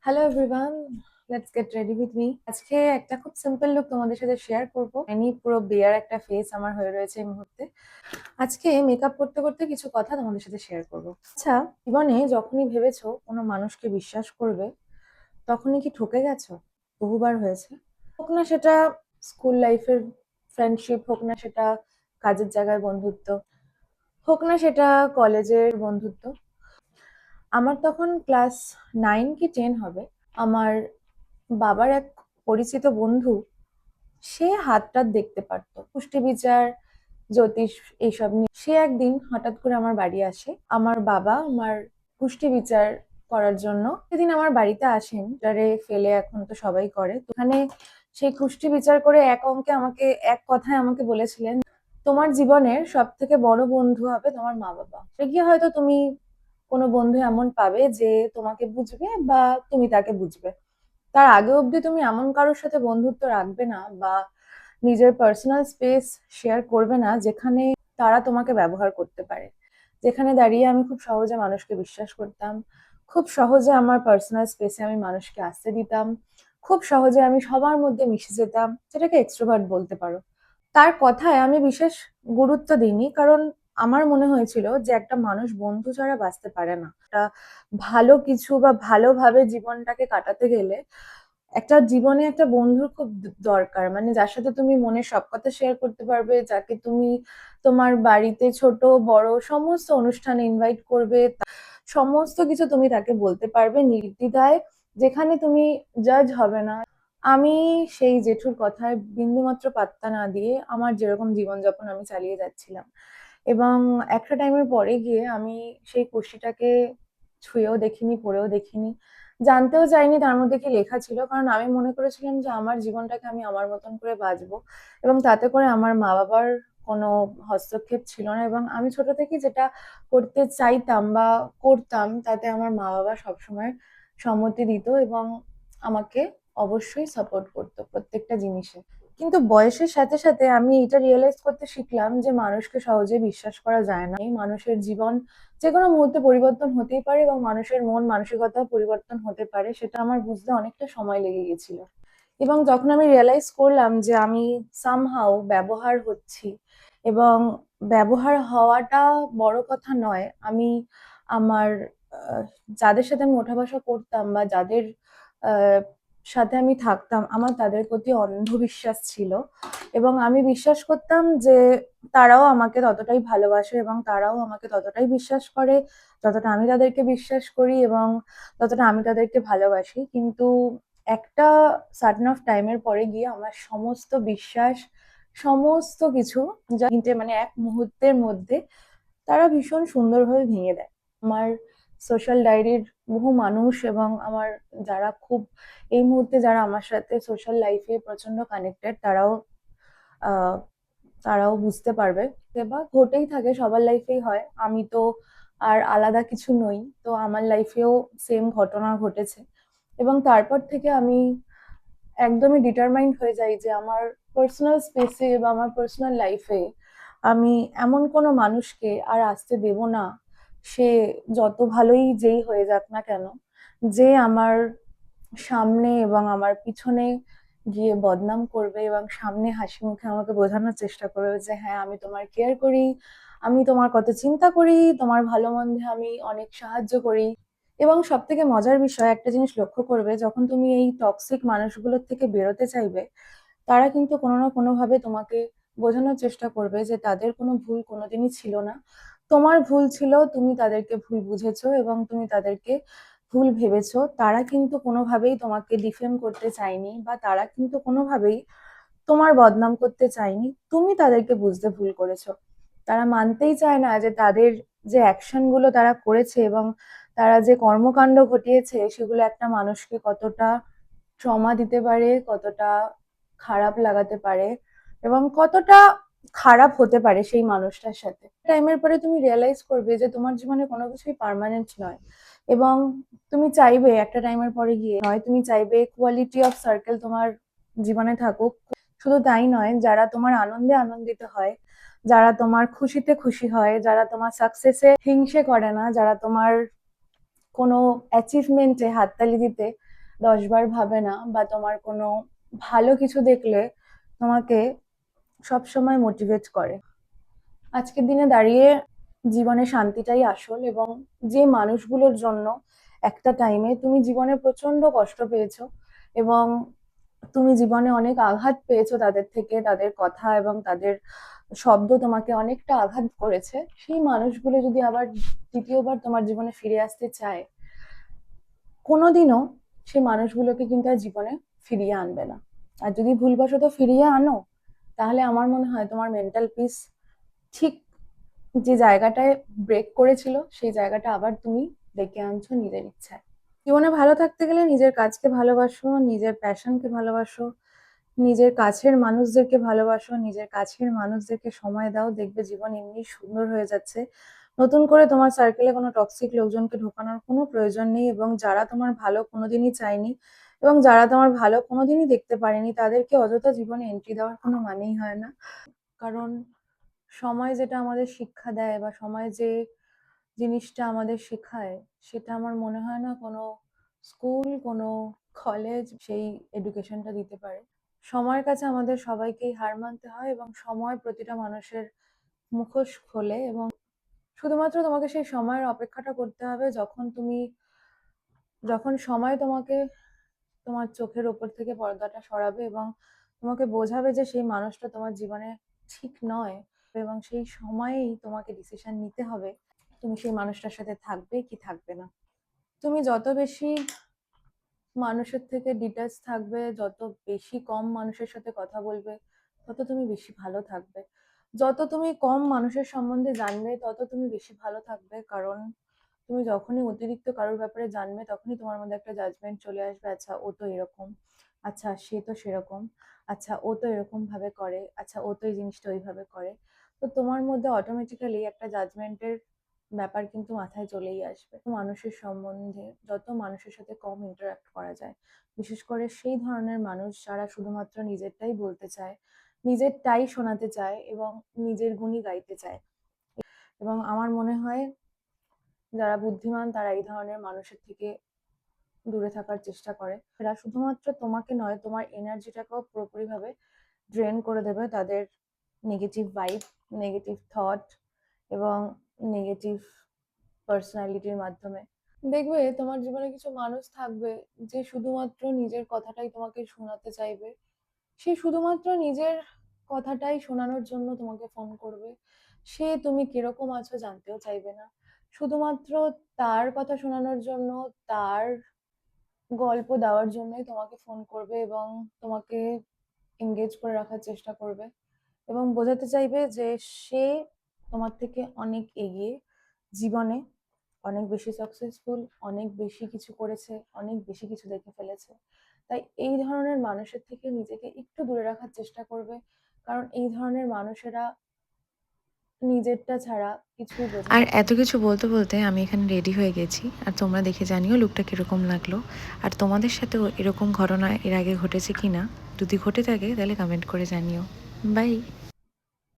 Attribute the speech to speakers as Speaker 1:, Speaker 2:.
Speaker 1: Hello everyone, let's get ready with me. আজকে একটা খুব সিম্পল লুক তোমাদের সাথে শেয়ার করবো। পুরো বেয়ার একটা ফেস আমার হয়ে রয়েছে এই মুহূর্তে। আজকে মেকআপ করতে করতে কিছু কথা তোমাদের সাথে শেয়ার করবো। আচ্ছা, জীবনে যখনই ভেবেছো কোনো মানুষকে বিশ্বাস করবে, তখনই কি ঠকে গেছো? বহুবার হয়েছে। হোক না সেটা স্কুল লাইফের ফ্রেন্ডশিপ, হোক না সেটা কাজের জায়গায় বন্ধুত্ব, হোক না সেটা কলেজের বন্ধুত্ব। আমার তখন ক্লাস 9 কি 10 হবে। আমার বাবার এক পরিচিত বন্ধু, সে হাতটাত দেখতে পারতো, পুষ্টি বিচার, জ্যোতিষ, এইসব নিয়ে। সে একদিন হঠাৎ করে আমার বাড়ি আসে। আমার বাবা আমার পুষ্টি বিচার করার জন্য সেদিন আমার বাড়িতে আসেন, যারে ফেলে এখন তো সবাই করে। তো ওখানে সেই কুষ্টি বিচার করে এক কথায় আমাকে বলেছিলেন, তোমার জীবনের সব থেকে বড় বন্ধু হবে তোমার মা বাবা। সে গিয়ে হয়তো তুমি কোনো বন্ধু এমন পাবে যে তোমাকে বুঝবে বা তুমি তাকে বুঝবে, তার আগে অবধি তুমি এমন কারোর সাথে বন্ধুত্ব রাখবে না বা নিজের পার্সোনাল স্পেস শেয়ার করবে না যেখানে তারা তোমাকে ব্যবহার করতে পারে। যেখানে দাঁড়িয়ে আমি খুব সহজে মানুষকে বিশ্বাস করতাম, খুব সহজে আমার পার্সোনাল স্পেসে আমি মানুষকে আসতে দিতাম, খুব সহজে আমি সবার মধ্যে মিশে যেতাম, যেটাকে এক্সট্রোভার্ট বলতে পারো। তার কথায় আমি বিশেষ গুরুত্ব দিইনি, কারণ আমার মনে হয়েছিল যে একটা মানুষ বন্ধু ছাড়া বাঁচতে পারে না। একটা ভালো কিছু বা ভালোভাবে জীবনটাকে কাটাতে গেলে একটা জীবনে একটা বন্ধুর খুব দরকার, মানে যার সাথে তুমি মনের সব কথা শেয়ার করতে পারবে, যাকে তুমি তোমার বাড়িতে ছোট বড় সমস্ত অনুষ্ঠানে ইনভাইট করবে, সমস্ত কিছু তুমি তাকে বলতে পারবে নির্দ্বিধায়, যেখানে তুমি জাজ হবে না। আমি সেই জেঠুর কথায় বিন্দুমাত্র পাত্তা না দিয়ে আমার যেরকম জীবনযাপন আমি চালিয়ে যাচ্ছিলাম, এবং একটা টাইমের পরে গিয়ে আমি সেই কোষ্ঠীটাকে ছুঁয়েও দেখিনি, পড়েও দেখিনি, জানতেও চাইনি তার মধ্যে কি লেখা ছিল, কারণ আমি মনে করেছিলাম যে আমার জীবনটাকে আমি আমার মতন করে বাঁচবো, এবং তাতে করে আমার মা বাবার কোনো হস্তক্ষেপ ছিল না। এবং আমি ছোট থেকে যেটা করতে চাইতাম বা করতাম, তাতে আমার মা বাবা সবসময় সম্মতি দিত এবং আমাকে অবশ্যই সাপোর্ট করতো প্রত্যেকটা জিনিসে। কিন্তু বয়সের সাথে সাথে আমি এটা রিয়েলাইজ করতে শিখলাম যে মানুষকে সহজে বিশ্বাস করা যায় না। এই মানুষের জীবন যে কোনো মুহূর্তে পরিবর্তন হতেই পারে এবং মানুষের মন মানসিকতা পরিবর্তন হতে পারে, সেটা আমার বুঝতে অনেকটা সময় লেগে গেছিল। এবং যখন আমি রিয়েলাইজ করলাম যে আমি সামহাউ ব্যবহার হচ্ছি, এবং ব্যবহার হওয়াটা বড় কথা নয়, আমি আমার আহ, যাদের সাথে আমি ওঠা বসা করতাম বা যাদের আহ, সাথে আমি থাকতাম, আমার তাদের প্রতি অন্ধবিশ্বাস ছিল, এবং আমি বিশ্বাস করতাম যে তারাও আমাকে ততটাই ভালোবাসে এবং তারাও আমাকে ততটাই বিশ্বাস করে যতটা আমি তাদেরকে বিশ্বাস করি এবং ততটা আমি তাদেরকে ভালোবাসি। কিন্তু একটা সার্টেন অফ টাইমের পরে গিয়ে আমার সমস্ত বিশ্বাস, সমস্ত কিছু যা মানে এক মুহূর্তের মধ্যে তারা ভীষণ সুন্দরভাবে ভেঙে দেয়। আমার সোশ্যাল ডায়েরির বহু মানুষ এবং আমার যারা খুব এই মুহূর্তে যারা আমার সাথে সোশ্যাল লাইফে প্রচন্ড কানেক্টেড, আহ তারাও বুঝতে পারবে। বা ঘটেই থাকে, সবার লাইফেই হয়, আমি তো আর আলাদা কিছু নই। তো আমার লাইফেও সেম ঘটনা ঘটেছে, এবং তারপর থেকে আমি একদমই ডিটারমাইন্ড হয়ে যাই যে আমার পার্সোনাল স্পেসে বা আমার পার্সোনাল লাইফে আমি এমন কোনো মানুষকে আর আসতে দেব না, সে যত ভালোই যেই হয়ে যাক না কেন, যে আমার সামনে এবং আমার পিছনে গিয়ে বদনাম করবে এবং সামনে হাসি মুখে আমাকে বোঝানোর চেষ্টা করবে যে হ্যাঁ, আমি তোমার কেয়ার করি, আমি তোমার কত চিন্তা করি, তোমার ভালো মন্দে আমি অনেক সাহায্য করি। এবং সব থেকে মজার বিষয়, একটা জিনিস লক্ষ্য করবে, যখন তুমি এই টক্সিক মানুষগুলোর থেকে বেরোতে চাইবে, তারা কিন্তু কোনো না কোনো ভাবে তোমাকে বোঝানোর চেষ্টা করবে যে তাদের কোনো ভুল কোনোদিনই ছিল না, তোমার ভুল ছিল, তুমি তাদেরকে ভুল বুঝেছো এবং তুমি তাদেরকে ভুল ভেবেছো। তারা কিন্তু কোনোভাবেই তোমাকে ডিফেম করতে চায়নি বা তারা কিন্তু কোনোভাবেই তোমার বদনাম করতে চায়নি, তুমি তাদেরকে বুঝতে ভুল করেছো। তারা মানতেই চায় না যে তাদের যে অ্যাকশন গুলো তারা করেছে এবং তারা যে কর্মকাণ্ড ঘটিয়েছে, সেগুলো একটা মানুষকে কতটা ট্রমা দিতে পারে, কতটা খারাপ লাগাতে পারে এবং কতটা খারাপ হতে পারে সেই মানুষটার সাথে। টাইমের পরে তুমি রিয়েলাইজ করবে যে তোমার জীবনে কোনো কিছুই পার্মানেন্ট নয়, এবং তুমি চাইবে একটা টাইমের পরে গিয়ে, নয় তুমি চাইবে কোয়ালিটি অফ সার্কেল তোমার জীবনে থাকুক। শুধু তাই নয়, যারা তোমার আনন্দে আনন্দিত হয়, যারা তোমার খুশিতে খুশি হয়, যারা তোমার সাকসেসে হিংসে করে না, যারা তোমার কোনো অ্যাচিভমেন্টে হাততালি দিতে 10 বার ভাবে না, বা তোমার কোনো ভালো কিছু দেখলে তোমাকে সবসময় মোটিভেট করে। আজকের দিনে দাঁড়িয়ে জীবনে শান্তিটাই আসল, এবং যে মানুষগুলোর জন্য একটা টাইমে তুমি জীবনে প্রচন্ড কষ্ট পেয়েছো এবং তুমি জীবনে অনেক আঘাত পেয়েছো তাদের থেকে, তাদের কথা এবং তাদের শব্দ তোমাকে অনেকটা আঘাত করেছে, সেই মানুষগুলো যদি আবার দ্বিতীয়বার তোমার জীবনে ফিরে আসতে চায়, কোনোদিনও সেই মানুষগুলোকে কিন্তু আর জীবনে ফিরিয়ে আনবে না। আর যদি ভুলবশত ফিরিয়ে আনো, তাহলে আমার মনে হয় তোমার মেন্টাল পিস ঠিক যে জায়গাটায় ব্রেক করেছিল, সেই জায়গাটা আবার তুমি ডেকে আনছো নিজের ইচ্ছায়। জীবনে ভালো থাকতে গেলে নিজের কাজকে ভালোবাসো, নিজের প্যাশনকে ভালোবাসো, নিজের কাছের মানুষদেরকে ভালোবাসো, নিজের কাছের মানুষদেরকে সময় দাও, দেখবে জীবন এমনি সুন্দর হয়ে যাচ্ছে। নতুন করে তোমার সার্কেলে কোনো টক্সিক লোকজনকে ঢোকানোর কোনো প্রয়োজন নেই, এবং যারা তোমার ভালো কোনোদিনই চায়নি এবং যারা তোমার ভালো কোনোদিনই দেখতে পারেনি, তাদেরকে অযথা জীবনে এন্ট্রি দেওয়ার কোনো মানেই হয় না। কারণ সময় যেটা আমাদের শিক্ষা দেয়, বা সময় যে জিনিসটা আমাদের শেখায়, সেটা আমার মনে হয় না কোনো স্কুল, কোনো কলেজ সেই এডুকেশনটা দিতে পারে। সময়ের কাছে আমাদের সবাইকেই হার মানতে হয়, এবং সময় প্রতিটা মানুষের মুখোশ খোলে, এবং শুধুমাত্র তোমাকে সেই সময়ের অপেক্ষাটা করতে হবে যখন সময় তোমাকে তোমার চোখের ওপর থেকে পর্দাটা সরাবে এবং তোমাকে বোঝাবে যে সেই মানুষটা তোমার জীবনে ঠিক নয়, এবং সেই সময়েই তোমাকে ডিসিশন নিতে হবে তুমি সেই মানুষটার সাথে থাকবে কি থাকবে না। তুমি যত বেশি মানুষের থেকে ডিটাচ থাকবে, যত বেশি কম মানুষের সাথে কথা বলবে, তত তুমি বেশি ভালো থাকবে। যত তুমি কম মানুষের সম্বন্ধে জানবে, তত তুমি বেশি ভালো থাকবে। কারণ তুমি যখনই অতিরিক্ত কারোর ব্যাপারে জানবে, তখনই তোমার মধ্যে একটা জাজমেন্ট চলে আসবে। আচ্ছা, ও তো এরকম, আচ্ছা সে তো সেরকম, আচ্ছা ও তো এরকম ভাবে করে, আচ্ছা ও তো এই জিনিসটা ওইভাবে করে। তো তোমার মধ্যে অটোমেটিক্যালি একটা জাজমেন্টের ব্যাপার কিন্তু মাথায় চলেই আসবে। মানুষের সম্বন্ধে যত মানুষের সাথে কম ইন্টারাক্ট করা যায়, বিশেষ করে সেই ধরনের মানুষ যারা শুধুমাত্র নিজেরটাই বলতে চায়, নিজেরটাই শোনাতে চায় এবং নিজের গুণই গাইতে চায়। এবং আমার মনে হয় যারা বুদ্ধিমান তারা এই ধরনের মানুষের থেকে দূরে থাকার চেষ্টা করে। এরা শুধুমাত্র তোমাকে নয়, তোমার এনার্জিটাকেও পুরোপুরিভাবে ড্রেন করে দেবে তাদের নেগেটিভ ভাইব, নেগেটিভ থট এবং নেগেটিভ পার্সোনালিটির মাধ্যমে। দেখবে তোমার জীবনে কিছু মানুষ থাকবে যে শুধুমাত্র নিজের কথাটাই তোমাকে শোনাতে চাইবে। সে শুধুমাত্র নিজের কথাটাই শোনানোর জন্য তোমাকে ফোন করবে। সে তুমি কিরকম আছো জানতেও চাইবে না। শুধুমাত্র তার কথা শোনানোর জন্য, তার গল্প দেওয়ার জন্যই তোমাকে ফোন করবে এবং তোমাকে এঙ্গেজ করে রাখার চেষ্টা করবে এবং বোঝাতে চাইবে যে সে তোমার থেকে অনেক এগিয়ে জীবনে, অনেক বেশি সাকসেসফুল, অনেক বেশি কিছু করেছে, অনেক বেশি কিছু দেখে ফেলেছে। তাই এই ধরনের মানুষের থেকে নিজেকে একটু দূরে রাখার চেষ্টা করবে, কারণ এই ধরনের মানুষেরা নিজেরটা ছাড়া কিছুই বোঝে
Speaker 2: আর
Speaker 1: না।
Speaker 2: এত কিছু বলতে বলতে আমি এখানে রেডি হয়ে গেছি, আর তোমরা দেখে জানিও লুকটা কীরকম লাগলো, আর তোমাদের সাথেও এরকম ঘটনা এর আগে ঘটেছে কি না। যদি ঘটে থাকে তাহলে কমেন্ট করে জানিও। বাই।